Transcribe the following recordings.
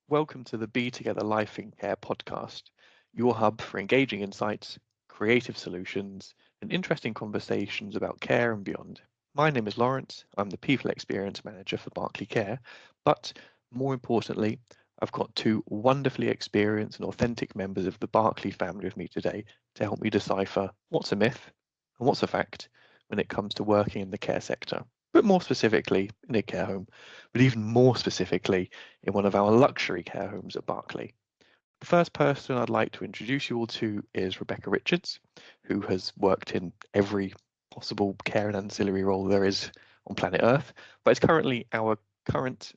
Welcome to the Be Together Life in Care podcast, your hub for engaging insights, creative solutions, and interesting conversations about care and beyond. My name is Laurence. I'm the People Experience Manager for Berkley Care, but more importantly, I've got two wonderfully experienced and authentic members of the Berkley family with me today to help me decipher what's a myth and what's a fact when it comes to working in the care sector, but more specifically in a care home, but even more specifically in one of our luxury care homes at Berkley. The first person I'd like to introduce you all to is Rebecca Richards, who has worked in every possible care and ancillary role there is on planet Earth, but is currently our current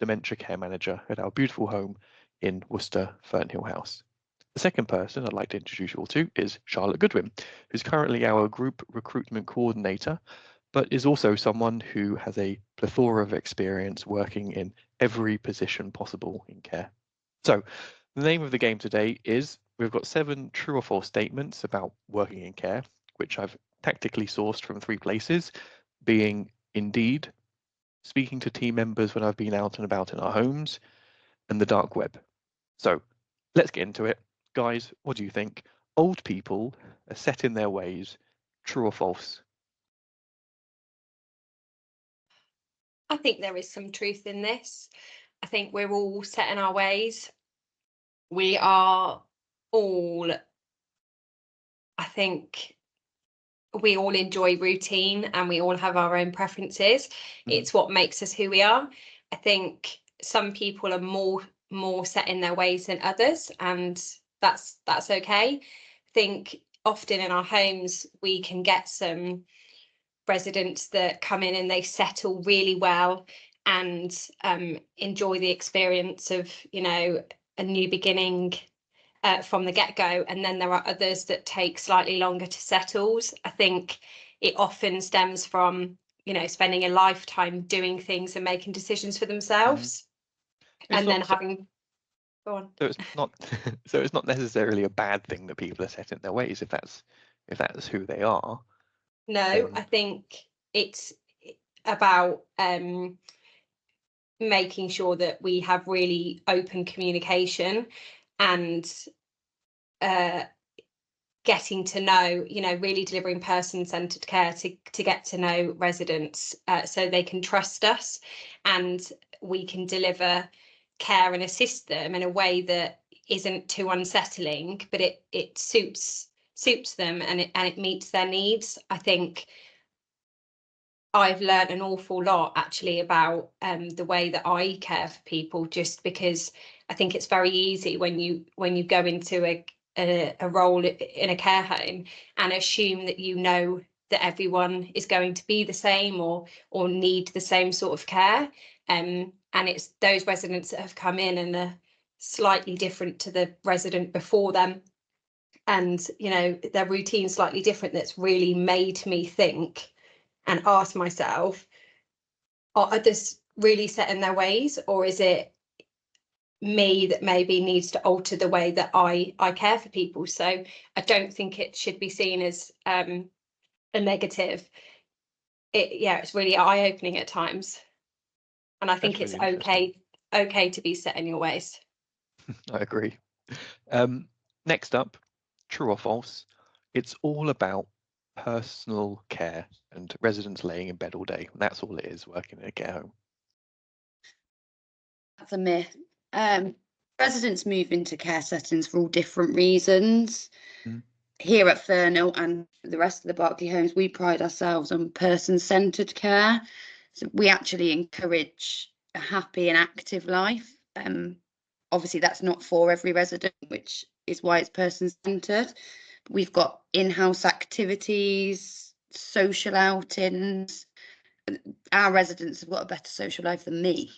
Dementia Care Manager at our beautiful home in Worcester, Fernhill House. The second person I'd like to introduce you all to is Charlotte Goodwin, who's currently our Group Recruitment Co-ordinator, but is also someone who has a plethora of experience working in every position possible in care. So the name of the game today is we've got 7 true or false statements about working in care, which I've tactically sourced from 3 places, being Indeed, speaking to team members when I've been out and about in our homes, and the dark web. So let's get into it. Guys, what do you think? Old people are set in their ways, true or false? I think there is some truth in this. I think we're all set in our ways. We are all, I think we all enjoy routine and we all have our own preferences. It's what makes us who we are. I think some people are more set in their ways than others, and that's okay. I think often in our homes we can get some residents that come in and they settle really well and enjoy the experience of, a new beginning from the get-go, and then there are others that take slightly longer to settle. I think it often stems from, spending a lifetime doing things and making decisions for themselves, and then having go on. So it's not so it's not necessarily a bad thing that people are set in their ways if that's who they are. No, I think it's about making sure that we have really open communication and getting to know, really delivering person-centered care to get to know residents so they can trust us and we can deliver care and assist them in a way that isn't too unsettling, but it suits them and it meets their needs. I think I've learned an awful lot actually about the way that I care for people, just because I think it's very easy when you go into a role in a care home and assume that that everyone is going to be the same or need the same sort of care. And it's those residents that have come in and are slightly different to the resident before them, and their routine's slightly different, that's really made me think and ask myself, are others really set in their ways, or is it me that maybe needs to alter the way that I care for people? So I don't think it should be seen as a negative. It's really eye-opening at times, and I think it's okay to be set in your ways. I agree. Next up, true or false? It's all about personal care and residents laying in bed all day. That's all it is, working in a care home. That's a myth. Residents move into care settings for all different reasons. Here at Fernhill and the rest of the Berkley homes, we pride ourselves on person-centered care. So we actually encourage a happy and active life. Obviously, that's not for every resident, which is why it's person-centered. We've got in-house activities, social outings. Our residents have got a better social life than me.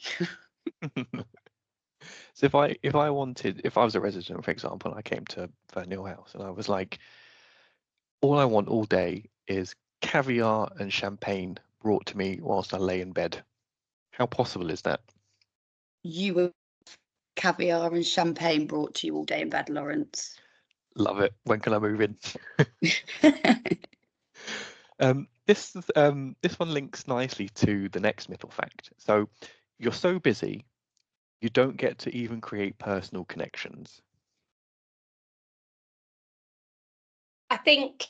So if I was a resident, for example, and I came to Fernhill House and I was like, all I want all day is caviar and champagne brought to me whilst I lay in bed. How possible is that? You will have caviar and champagne brought to you all day in bed, Laurence. Love it. When can I move in? This one links nicely to the next myth or fact. So you're so busy you don't get to even create personal connections. I think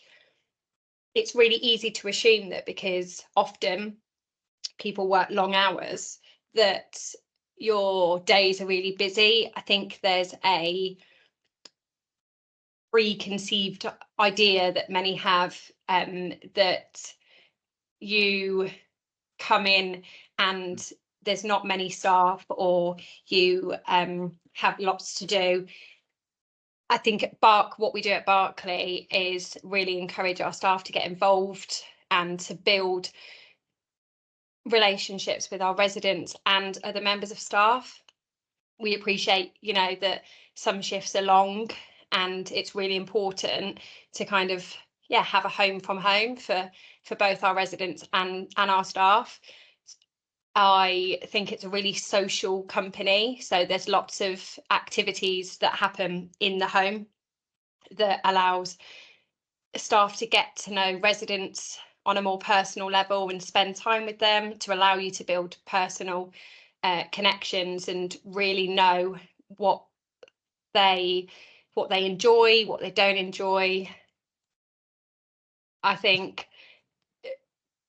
it's really easy to assume that because often people work long hours, that your days are really busy. I think there's a preconceived idea that many have, that you come in and there's not many staff, or you have lots to do. I think what we do at Berkley is really encourage our staff to get involved and to build relationships with our residents and other members of staff. We appreciate, that some shifts are long, and it's really important to kind of have a home from home for both our residents and our staff. I think it's a really social company, so there's lots of activities that happen in the home that allows staff to get to know residents on a more personal level and spend time with them, to allow you to build personal connections and really know what they enjoy, what they don't enjoy. I think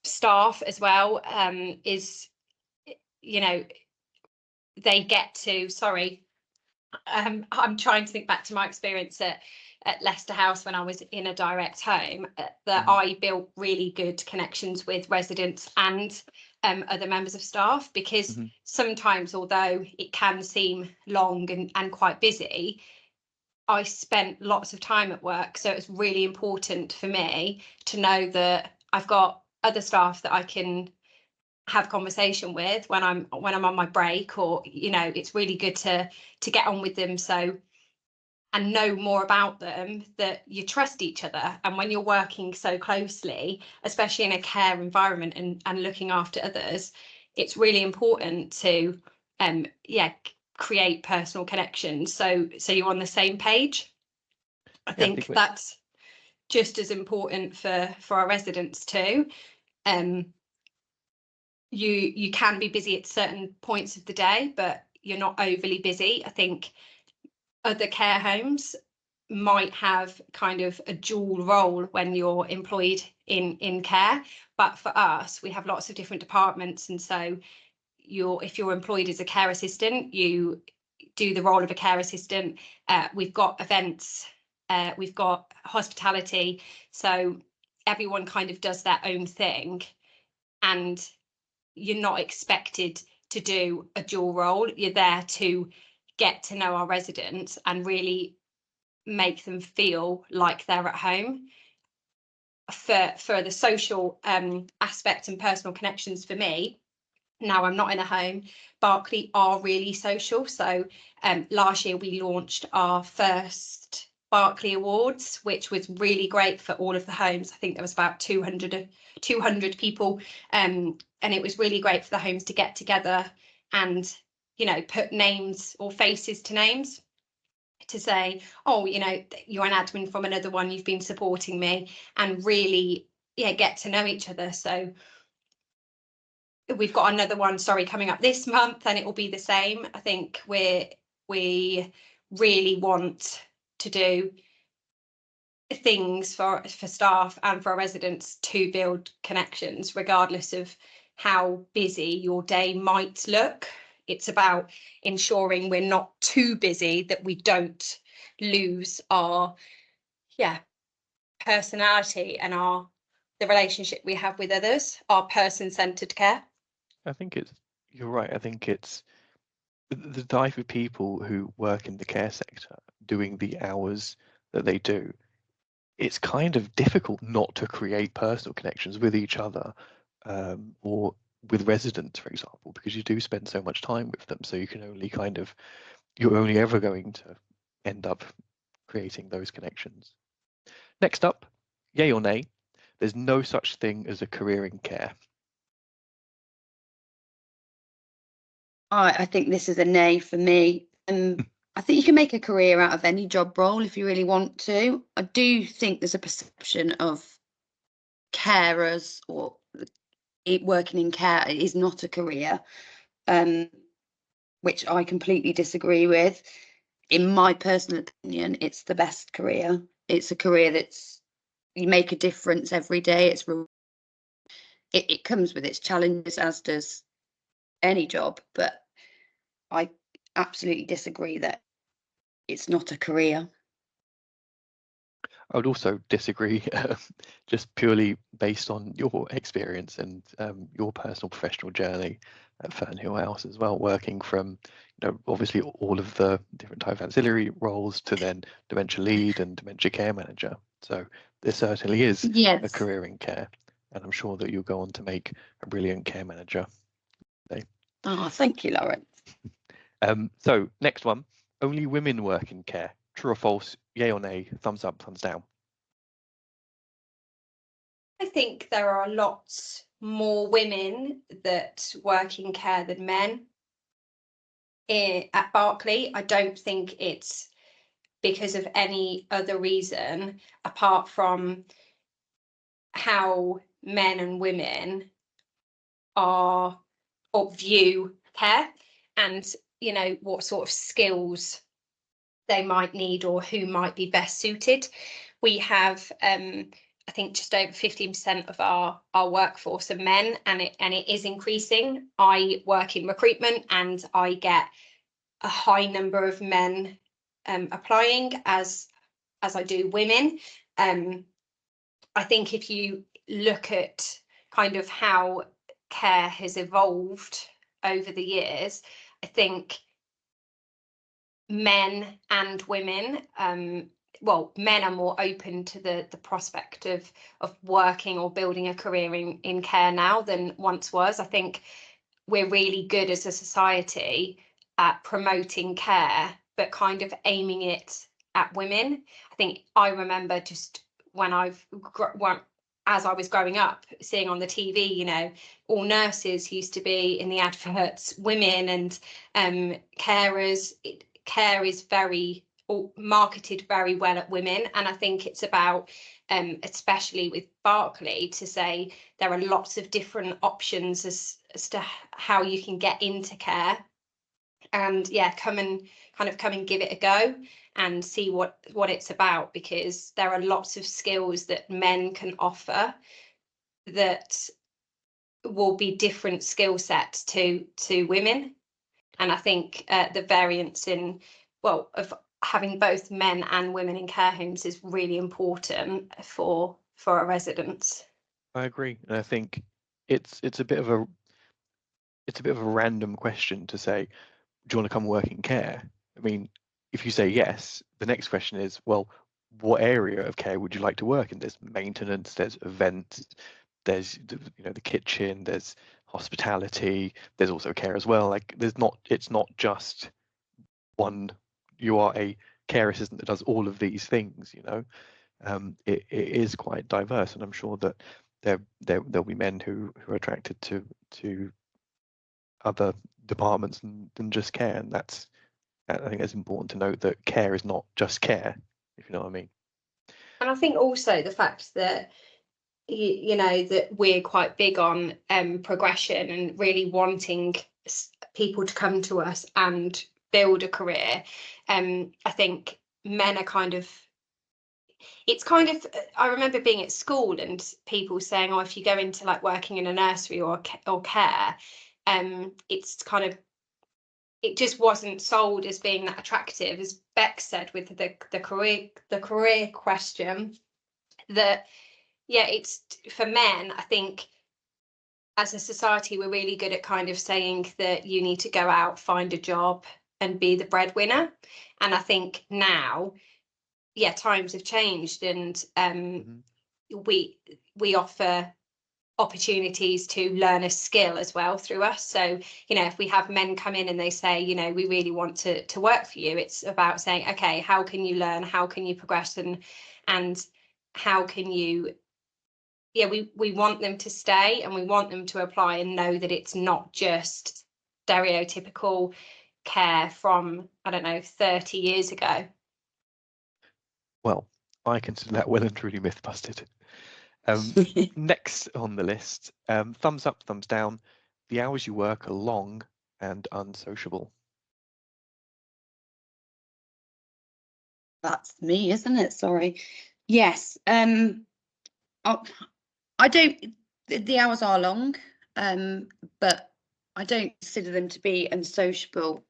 staff as well is, they get to, I'm trying to think back to my experience at Leicester House when I was in a direct home, that I built really good connections with residents and other members of staff, because sometimes, although it can seem long and quite busy, I spent lots of time at work. So it's really important for me to know that I've got other staff that I can have conversation with when I'm on my break, or it's really good to get on with them, so, and know more about them, that you trust each other. And when you're working so closely, especially in a care environment and looking after others, it's really important to create personal connections, so you're on the same page. I think that's just as important for our residents too. You can be busy at certain points of the day, but you're not overly busy. I think other care homes might have kind of a dual role when you're employed in care, but for us, we have lots of different departments, and so if you're employed as a care assistant, you do the role of a care assistant. We've got events, we've got hospitality, so everyone kind of does their own thing, and you're not expected to do a dual role. You're there to get to know our residents and really make them feel like they're at home. For the social aspect and personal connections, for me, now I'm not in a home, Berkley are really social. So last year we launched our first Berkley Awards, which was really great for all of the homes. I think there was about 200 people, and it was really great for the homes to get together and put names or faces to names, to say, oh, you're an admin from another one, you've been supporting me, and really get to know each other. So we've got another one coming up this month, and it will be the same. I think we really want to do things for staff and for our residents to build connections, regardless of how busy your day might look. It's about ensuring we're not too busy, that we don't lose our personality and the relationship we have with others, our person-centered care. I think you're right. I think it's the type of people who work in the care sector doing the hours that they do. It's kind of difficult not to create personal connections with each other, or with residents, for example, because you do spend so much time with them. So you're only ever going to end up creating those connections. Next up, yay or nay, there's no such thing as a career in care. I think this is a nay for me. I think you can make a career out of any job role if you really want to. I do think there's a perception of carers or working in care is not a career. which I completely disagree with. In my personal opinion, it's the best career. It's a career that's, you make a difference every day. It comes with its challenges, as does any job, but I absolutely disagree that it's not a career. I would also disagree, just purely based on your experience and your personal professional journey at Fernhill House as well, working from, obviously all of the different type of ancillary roles to then dementia lead and dementia care manager. So there certainly is a career in care, and I'm sure that you'll go on to make a brilliant care manager. Oh, thank you, Laurence. So next one, only women work in care. True or false? Yay or nay? Thumbs up, thumbs down. I think there are lots more women that work in care than men. At Berkley, I don't think it's because of any other reason apart from how men and women are or view care, and what sort of skills they might need or who might be best suited. We have I think just over 15% of our workforce are men, and it is increasing. I work in recruitment and I get a high number of men applying as I do women. I think if you look at kind of how care has evolved over the years, I think men and women, men are more open to the prospect of working or building a career in care now than once was. I think we're really good as a society at promoting care, but kind of aiming it at women. I think I remember just when as I was growing up, seeing on the TV, all nurses used to be in the adverts, women, and carers. Care is very marketed very well at women, and I think it's about especially with Berkley, to say there are lots of different options as to how you can get into care, and come and give it a go and see what it's about, because there are lots of skills that men can offer that will be different skill sets to women. And I think the variance of having both men and women in care homes is really important for our residents. I agree, and I think it's a bit of a random question to say, do you want to come work in care? I mean, if you say yes, the next question is, well, what area of care would you like to work in? There's maintenance, there's events, there's the kitchen, there's hospitality, there's also care as well. Like it's not just one. You are a care assistant that does all of these things. It is quite diverse, and I'm sure that there'll be men who are attracted to other departments than just care, and I think it's important to note that care is not just care, if you know what I mean. And I think also the fact that that we're quite big on progression and really wanting people to come to us and build a career. I think men are I remember being at school and people saying, oh, if you go into like working in a nursery or care, it just wasn't sold as being that attractive, as Beck said with the career question, that it's for men. I think as a society we're really good at kind of saying that you need to go out, find a job and be the breadwinner, and I think now times have changed, and we offer opportunities to learn a skill as well through us. So if we have men come in and they say, we really want to work for you, it's about saying, okay, how can you learn, how can you progress, and how can you we want them to stay, and we want them to apply and know that it's not just stereotypical care from 30 years ago. Well, I consider that well and truly myth busted. Next on the list, thumbs up, thumbs down. The hours you work are long and unsociable. That's me, isn't it? Sorry. Yes. I don't. The hours are long, but I don't consider them to be unsociable.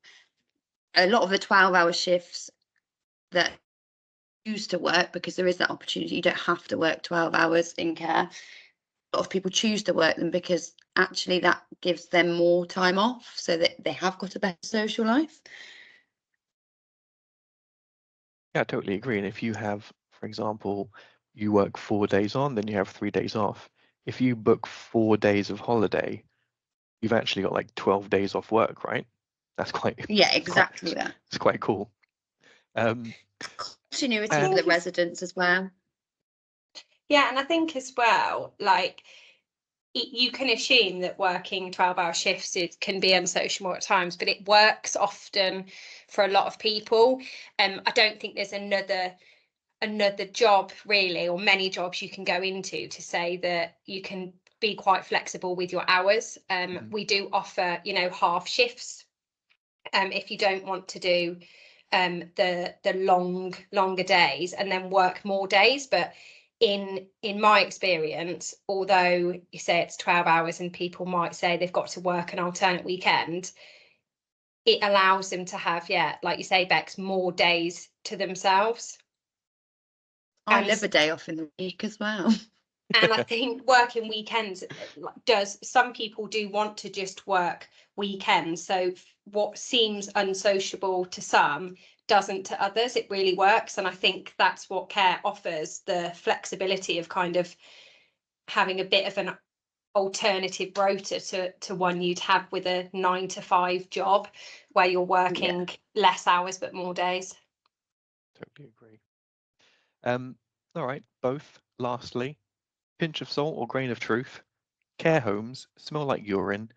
A lot of the 12-hour shifts that choose to work, because there is that opportunity, you don't have to work 12 hours in care. A lot of people choose to work them because actually that gives them more time off, so that they have got a better social life. Yeah, I totally agree. And if you have, for example, you work 4 days on, then you have 3 days off. If you book 4 days of holiday, you've actually got like 12 days off work, right? That's quite, Yeah, exactly that. it's quite cool. Continuity And- for the residents as well. Yeah, and I think as well, like, you can assume that working 12-hour shifts can be unsociable at times, but it works often for a lot of people. I don't think there's another job really, or many jobs you can go into to say that you can be quite flexible with your hours. We do offer, half shifts if you don't want to do the longer days and then work more days. But in my experience, although you say it's 12 hours and people might say they've got to work an alternate weekend, it allows them to have, like you say, Bex, more days to themselves. I live a day off in the week as well. And I think working weekends some people do want to just work weekends. So what seems unsociable to some doesn't to others. It really works. And I think that's what care offers, the flexibility of kind of having a bit of an alternative rota to one you'd have with a 9 to 5 job where you're working less hours but more days. Totally agree. All right, both. Lastly, pinch of salt or grain of truth. Care homes smell like urine,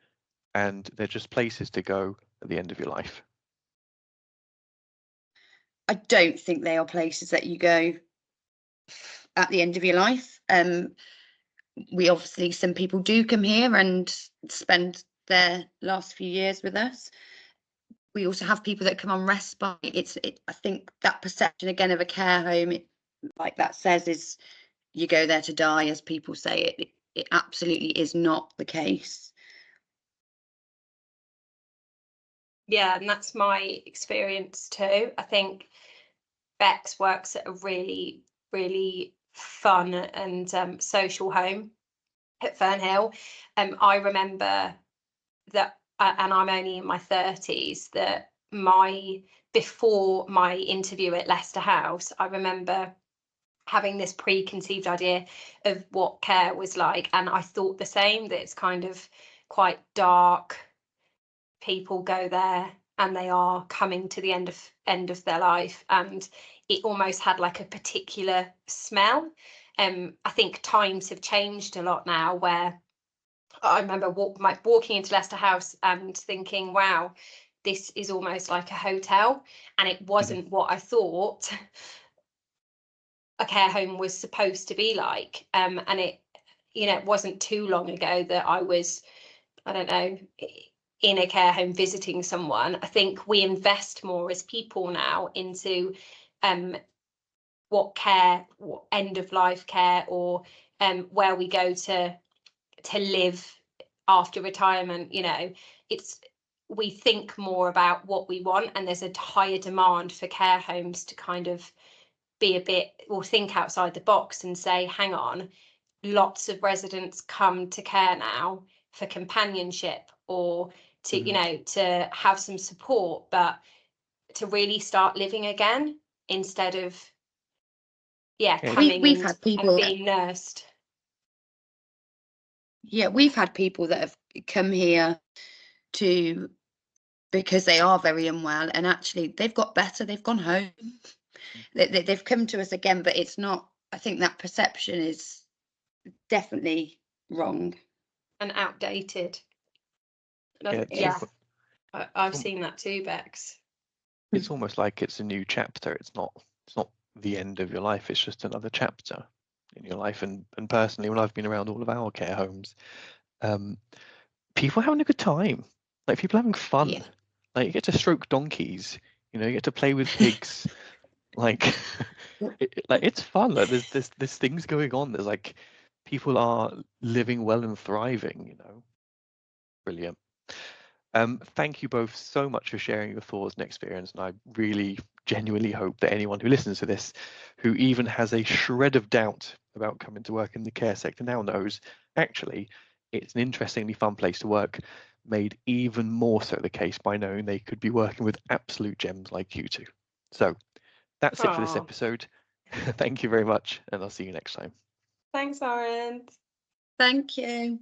and they're just places to go at the end of your life. I don't think they are places that you go at the end of your life. We obviously, some people do come here and spend their last few years with us. We also have people that come on respite. I think that perception again of a care home, like that says, is you go there to die, as people say. It absolutely is not the case. Yeah, and that's my experience too. I think Bex works at a really, really fun and social home at Fernhill. I remember that, and I'm only in my 30s, that before my interview at Leicester House, I remember having this preconceived idea of what care was like, and I thought the same, that it's kind of quite dark. People go there and they are coming to the end of their life, and it almost had like a particular smell. I think times have changed a lot now, where I remember walking into Leicester House and thinking, wow, this is almost like a hotel. And it wasn't what I thought a care home was supposed to be like. And it wasn't too long ago that I was, I don't know, in a care home visiting someone. I think we invest more as people now into what end of life care, or where we go to live after retirement. We think more about what we want, and there's a higher demand for care homes to kind of be a bit, or think outside the box and say, hang on, lots of residents come to care now for companionship, or to to have some support, but to really start living again, instead of coming we've had people and being nursed. Yeah, we've had people that have come here because they are very unwell, and actually they've got better, they've gone home. They've come to us again, but it's not, I think that perception is definitely wrong and outdated. I've seen that too, Bex. It's almost like it's a new chapter. It's not the end of your life. It's just another chapter in your life. And personally, when I've been around all of our care homes, people are having a good time. Like, people are having fun. Yeah. Like, you get to stroke donkeys, you get to play with pigs. Like, it's fun. Like there's things going on. There's like people are living well and thriving, you know. Brilliant. Thank you both so much for sharing your thoughts and experience, and I really genuinely hope that anyone who listens to this, who even has a shred of doubt about coming to work in the care sector, now knows actually it's an interestingly fun place to work, made even more so the case by knowing they could be working with absolute gems like you two. So that's it for this episode. Thank you very much, and I'll see you next time. Thanks, Laurence. Thank you.